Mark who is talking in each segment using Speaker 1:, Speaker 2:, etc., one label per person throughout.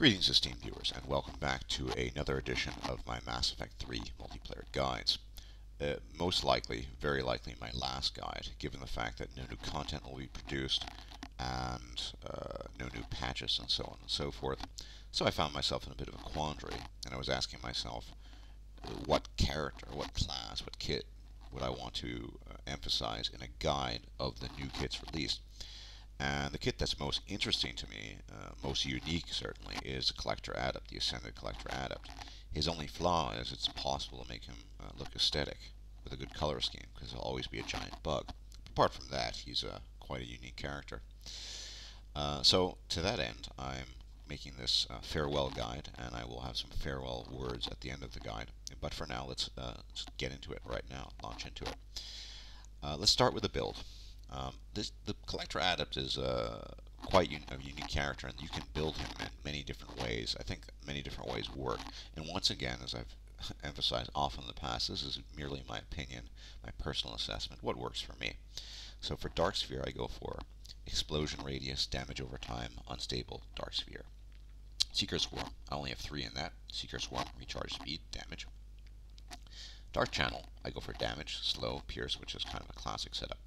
Speaker 1: Greetings esteemed viewers and welcome back to another edition of my Mass Effect 3 multiplayer guides. Most likely, very likely my last guide, given the fact that no new content will be produced and no new patches and so on and so forth. So I found myself in a bit of a quandary, and I was asking myself what character, what class, what kit would I want to emphasize in a guide of the new kits released. And the kit that's most interesting to me, most unique certainly, is the Collector Adept, the Ascended Collector Adept. His only flaw is it's possible to make him look aesthetic with a good color scheme, because he'll always be a giant bug. Apart from that, he's quite a unique character. So to that end, I'm making this farewell guide, and I will have some farewell words at the end of the guide. But for now, let's get into it right now, launch into it. Let's start with the build. The Collector Adept is quite a unique character, and you can build him in many different ways. I think many different ways work. And once again, as I've emphasized often in the past, this is merely my opinion, my personal assessment, what works for me. So for Dark Sphere, I go for explosion radius, damage over time, unstable, Dark Sphere. Seeker Swarm, I only have 3 in that. Seeker Swarm, recharge speed, damage. Dark Channel, I go for damage, slow, pierce, which is kind of a classic setup.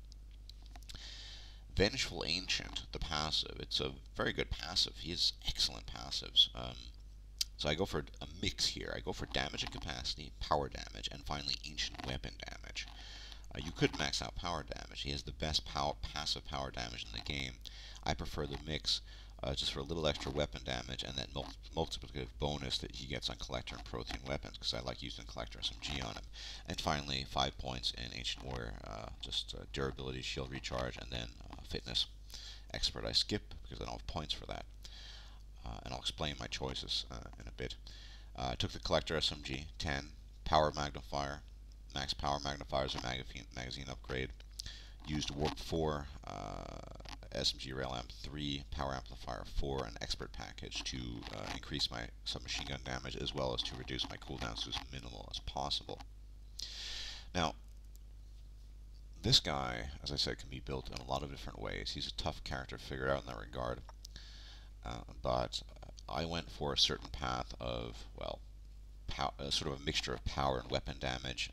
Speaker 1: Vengeful Ancient, the passive. It's a very good passive. He has excellent passives. So I go for a mix here. I go for damage and capacity, power damage, and finally ancient weapon damage. You could max out power damage. He has the best passive power damage in the game. I prefer the mix just for a little extra weapon damage and that multiplicative bonus that he gets on Collector and Prothean weapons, because I like using Collector SMG on him. And finally, 5 points in Ancient Warrior, just durability, shield recharge, and then fitness. Expert I skip because I don't have points for that. And I'll explain my choices in a bit. I took the Collector SMG, 10, Power Magnifier, Max Power Magnifier is a magazine upgrade. Used Warp 4, SMG Rail Amp 3, Power Amplifier 4, and Expert Package to increase my submachine gun damage as well as to reduce my cooldowns to as minimal as possible. Now, this guy, as I said, can be built in a lot of different ways. He's a tough character to figure out in that regard, but I went for a certain path of, well, sort of a mixture of power and weapon damage.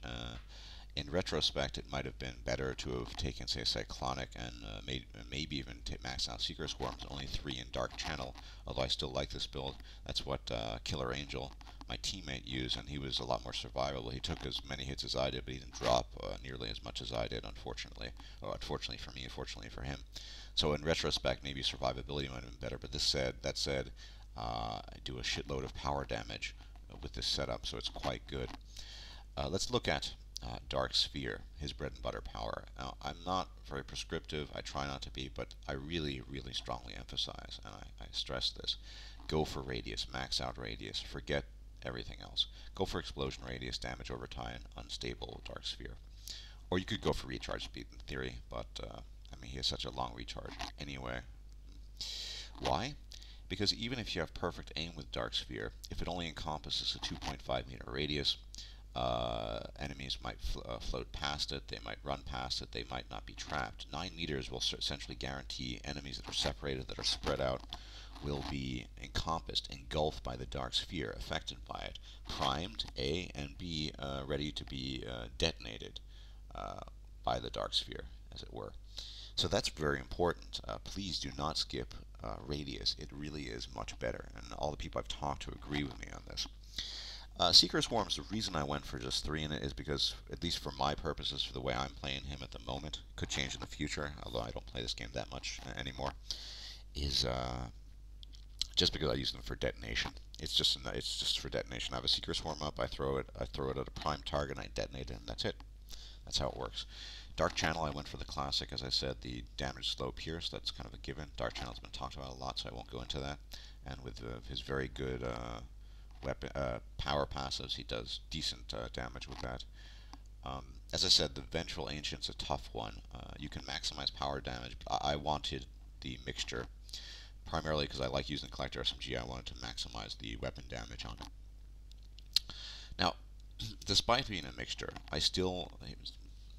Speaker 1: In retrospect, it might have been better to have taken, say, Cyclonic and maybe even maxed out Seeker Swarms, only 3 in Dark Channel, although I still like this build. That's what Killer Angel, my teammate, used, and he was a lot more survivable. He took as many hits as I did, but he didn't drop nearly as much as I did, unfortunately. Or unfortunately for me, fortunately for him. So in retrospect, maybe survivability might have been better, but that said, I do a shitload of power damage with this setup, so it's quite good. Let's look at Dark Sphere, his bread and butter power. Now, I'm not very prescriptive, I try not to be, but I really, really strongly emphasize, and I stress this, go for radius, max out radius, forget everything else. Go for explosion radius, damage over time, unstable Dark Sphere. Or you could go for recharge speed in theory, but I mean, he has such a long recharge anyway. Why? Because even if you have perfect aim with Dark Sphere, if it only encompasses a 2.5 meter radius, enemies might float past it, they might run past it, they might not be trapped. 9 meters will essentially guarantee enemies that are separated, that are spread out, will be encompassed, engulfed by the Dark Sphere, affected by it, primed, A, and B, ready to be detonated by the Dark Sphere, as it were. So that's very important. Please do not skip radius. It really is much better, and all the people I've talked to agree with me on this. Seeker Swarms, the reason I went for just 3 in it is because, at least for my purposes, for the way I'm playing him at the moment, could change in the future, although I don't play this game that much anymore, is just because I use them for detonation. It's just for detonation. I have a Seeker Swarm up, I throw it at a prime target, and I detonate it, and that's it. That's how it works. Dark Channel, I went for the classic, as I said, the damage, slow, pierce. That's kind of a given. Dark Channel's been talked about a lot, so I won't go into that. And with his very good weapon power passives, he does decent damage with that. As I said, the Vengeful Ancient's a tough one. You can maximize power damage, but I wanted the mixture, primarily because I like using the Collector SMG. I wanted to maximize the weapon damage on it. Now, despite being a mixture, I still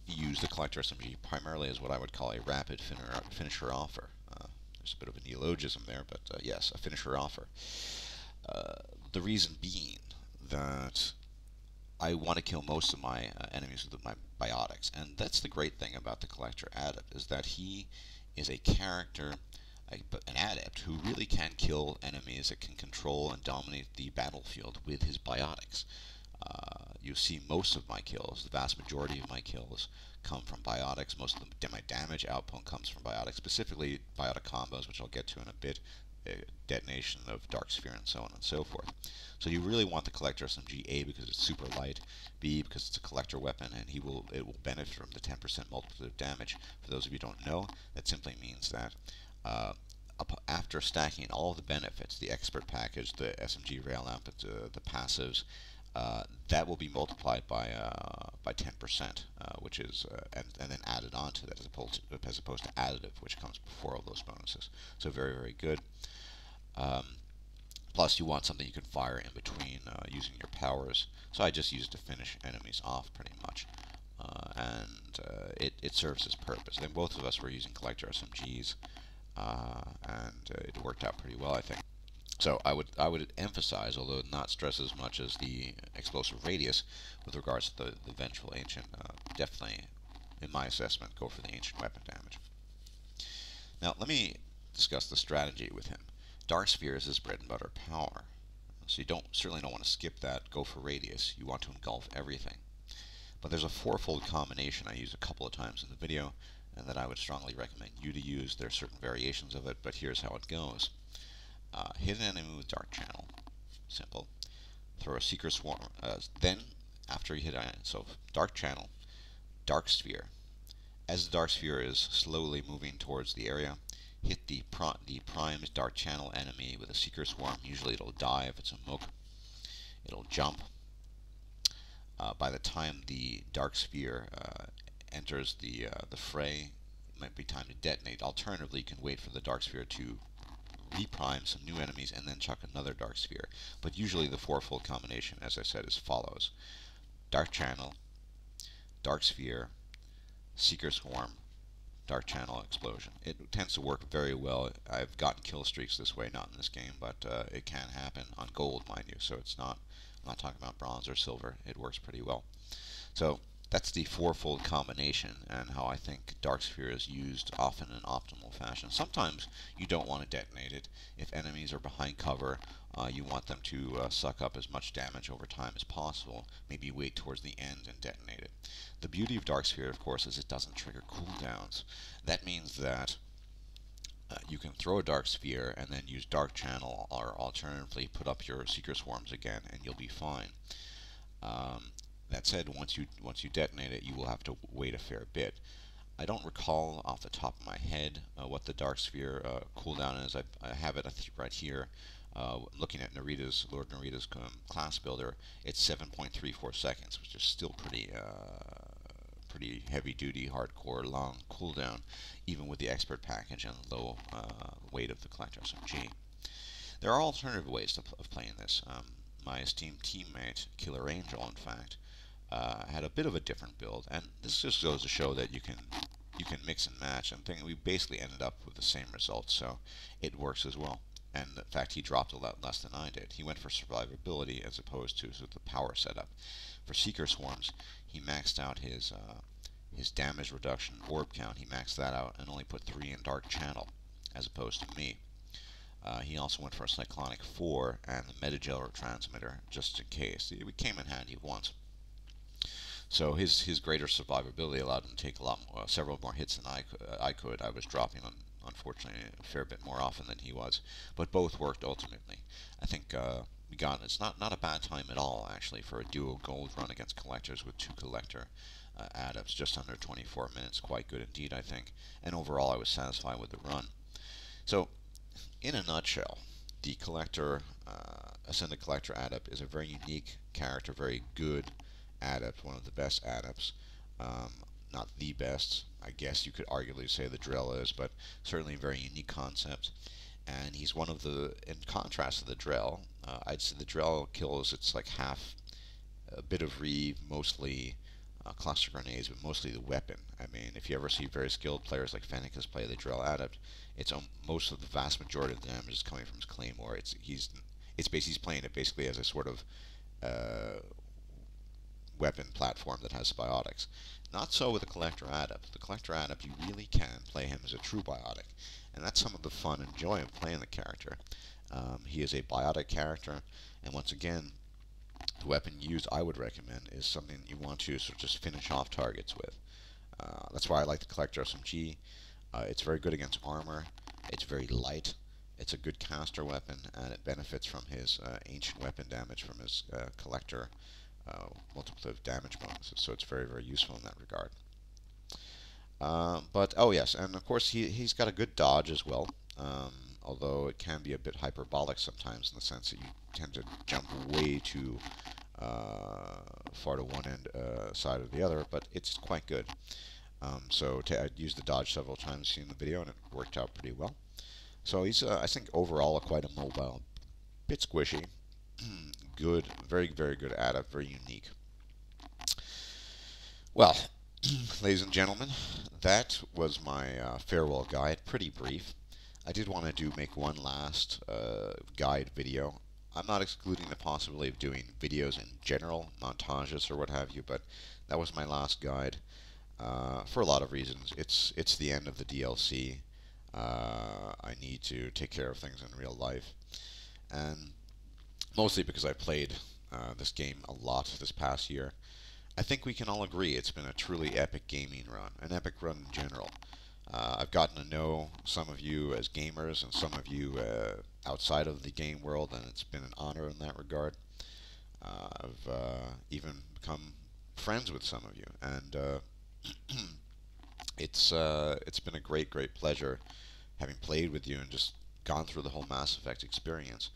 Speaker 1: use the Collector SMG primarily as what I would call a rapid finisher offer. There's a bit of a neologism there, but yes, a finisher offer. Uh, the reason being that I want to kill most of my enemies with my biotics, and that's the great thing about the Collector Adept, is that he is a character, an adept, who really can kill enemies that can control and dominate the battlefield with his biotics. You see most of my kills, the vast majority of my kills, come from biotics. Most of my damage output comes from biotics, specifically biotic combos, which I'll get to in a bit, detonation of Dark Sphere, and so on and so forth. So you really want the Collector SMG, A, because it's super light, B, because it's a collector weapon, and it will benefit from the 10% multiplicative damage. For those of you who don't know, that simply means that after stacking all of the benefits, the expert package, the SMG rail amp, the passives, that will be multiplied by 10%, which is and then added on to that as opposed to additive, which comes before all those bonuses. So very, very good. Plus, you want something you can fire in between using your powers. So I just use it to finish enemies off, pretty much. It serves its purpose. Then both of us were using collector SMGs, and it worked out pretty well, I think. So I would emphasize, although not stress as much as the explosive radius, with regards to the vengeful ancient. Definitely, in my assessment, go for the ancient weapon damage. Now let me discuss the strategy with him. Dark Sphere is his bread and butter power, so you certainly don't want to skip that. Go for radius. You want to engulf everything. But there's a fourfold combination I use a couple of times in the video, and that I would strongly recommend you to use. There are certain variations of it, but here's how it goes. Hit an enemy with Dark Channel. Simple. Throw a Seeker Swarm. Then, after you hit an so Dark Channel, Dark Sphere. As the Dark Sphere is slowly moving towards the area, hit the primed Dark Channel enemy with a Seeker Swarm. Usually it'll die if it's a Mook. It'll jump. By the time the Dark Sphere enters the fray, it might be time to detonate. Alternatively, you can wait for the Dark Sphere to reprime some new enemies and then chuck another Dark Sphere. But usually the fourfold combination, as I said, is follows. Dark Channel, Dark Sphere, Seeker Swarm, Dark Channel Explosion. It tends to work very well. I've gotten kill streaks this way, not in this game, but it can happen on gold, mind you, so it's not, I'm not talking about bronze or silver. It works pretty well. So that's the fourfold combination, and how I think Dark Sphere is used often in optimal fashion. Sometimes you don't want to detonate it. If enemies are behind cover, you want them to suck up as much damage over time as possible. Maybe wait towards the end and detonate it. The beauty of Dark Sphere, of course, is it doesn't trigger cooldowns. That means that you can throw a Dark Sphere and then use Dark Channel, or alternatively put up your Seeker Swarms again, and you'll be fine. That said, once you detonate it, you will have to wait a fair bit. I don't recall off the top of my head what the Dark Sphere cooldown is. I have it right here. Looking at Lord Narita's class builder, it's 7.34 seconds, which is still pretty heavy-duty, hardcore, long cooldown, even with the expert package and the low weight of the Collector SMG. There are alternative ways of playing this. My esteemed teammate, Killer Angel, in fact, had a bit of a different build, and this just goes to show that you can mix and match, and we basically ended up with the same results, so it works as well. And in fact, he dropped a lot less than I did. He went for survivability as opposed to the power setup. For Seeker Swarms, he maxed out his damage reduction orb count. He maxed that out and only put 3 in Dark Channel, as opposed to me. He also went for a Cyclonic 4 and the Metagel transmitter, just in case. It came in handy once. So his greater survivability allowed him to take several more hits than I could. I was dropping, unfortunately, a fair bit more often than he was. But both worked ultimately. I think it's not a bad time at all, actually, for a duo gold run against collectors with 2 collector adepts, just under 24 minutes. Quite good indeed, I think. And overall, I was satisfied with the run. So, in a nutshell, the Ascended Collector Adept is a very unique character, very good Adept, one of the best Adepts. Not the best, I guess you could arguably say the Drell is, but certainly a very unique concept. And he's one of in contrast to the Drell, I'd say the Drell kills, it's like half a bit of Reeve, mostly cluster grenades, but mostly the weapon. I mean, if you ever see very skilled players like Fennekas play the Drell Adept, it's most of the vast majority of the damage is coming from his Claymore. It's basically he's playing it basically as a sort of weapon platform that has biotics. Not so with the Collector Adept. The Collector Adept, you really can play him as a true biotic, and that's some of the fun and joy of playing the character. He is a biotic character, and once again, the weapon used I would recommend is something you want to sort of just finish off targets with. That's why I like the Collector SMG. It's very good against armor. It's very light. It's a good caster weapon, and it benefits from his ancient weapon damage from his Collector multiplicative damage bonuses. So it's very, very useful in that regard. But, oh yes, and of course he's got a good dodge as well. Although it can be a bit hyperbolic sometimes in the sense that you tend to jump way too far to one end side or the other, but it's quite good. So I used the dodge several times in the video, and it worked out pretty well. So he's, I think, overall quite a mobile, bit squishy, good, very, very good Adept, very unique. Well, ladies and gentlemen, that was my farewell guide, pretty brief. I did want to make one last guide video. I'm not excluding the possibility of doing videos in general, montages or what have you, but that was my last guide for a lot of reasons. It's the end of the DLC. I need to take care of things in real life, and mostly because I played this game a lot this past year. I think we can all agree it's been a truly epic gaming run, an epic run in general. I've gotten to know some of you as gamers and some of you outside of the game world, and it's been an honor in that regard. I've even become friends with some of you, and it's been a great, great pleasure having played with you and just gone through the whole Mass Effect experience.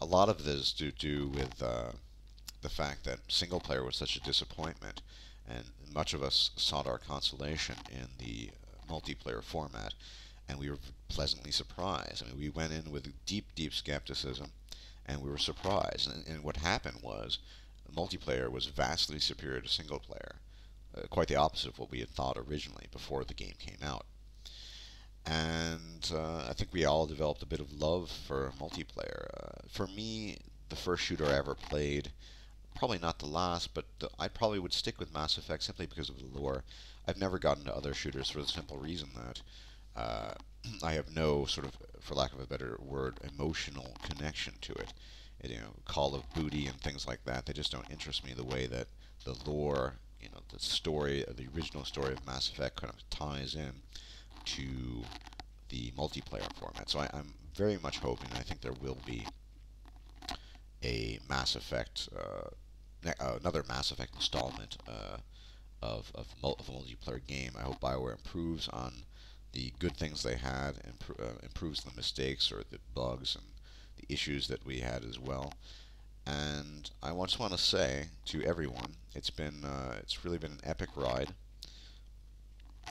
Speaker 1: A lot of this is to do with the fact that single player was such a disappointment, and much of us sought our consolation in the multiplayer format, and we were pleasantly surprised. I mean, we went in with deep, deep skepticism, and we were surprised. And what happened was, multiplayer was vastly superior to single player, quite the opposite of what we had thought originally before the game came out. And I think we all developed a bit of love for multiplayer. For me, the first shooter I ever played, probably not the last, but I probably would stick with Mass Effect simply because of the lore. I've never gotten to other shooters for the simple reason that I have no sort of, for lack of a better word, emotional connection to it. You know, Call of Duty and things like that, they just don't interest me the way that the lore, you know, the story, the original story of Mass Effect kind of ties in to the multiplayer format. So I'm very much hoping, I think there will be a Mass Effect, another Mass Effect installment of a multiplayer game. I hope BioWare improves on the good things they had, improves the mistakes or the bugs and the issues that we had as well. And I just want to say to everyone, it's really been an epic ride.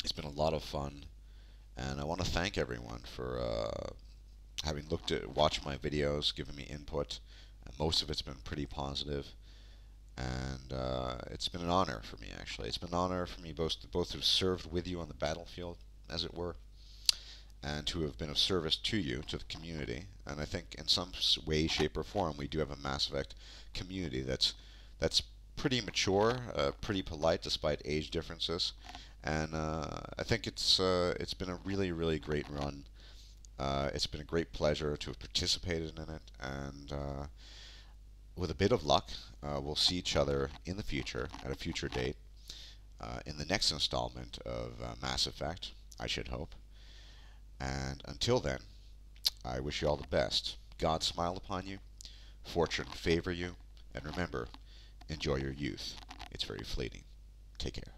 Speaker 1: It's been a lot of fun, and I want to thank everyone for having watched my videos, given me input. Most of it's been pretty positive, and it's been an honor for me, actually. It's been an honor for me both to have served with you on the battlefield, as it were, and to have been of service to you, to the community. And I think in some way, shape, or form, we do have a Mass Effect community that's pretty mature, pretty polite despite age differences, and I think it's been a really, really great run. It's been a great pleasure to have participated in it, and with a bit of luck, we'll see each other in the future, at a future date, in the next installment of Mass Effect, I should hope. And until then, I wish you all the best. God smile upon you, fortune favor you, and remember, enjoy your youth. It's very fleeting. Take care.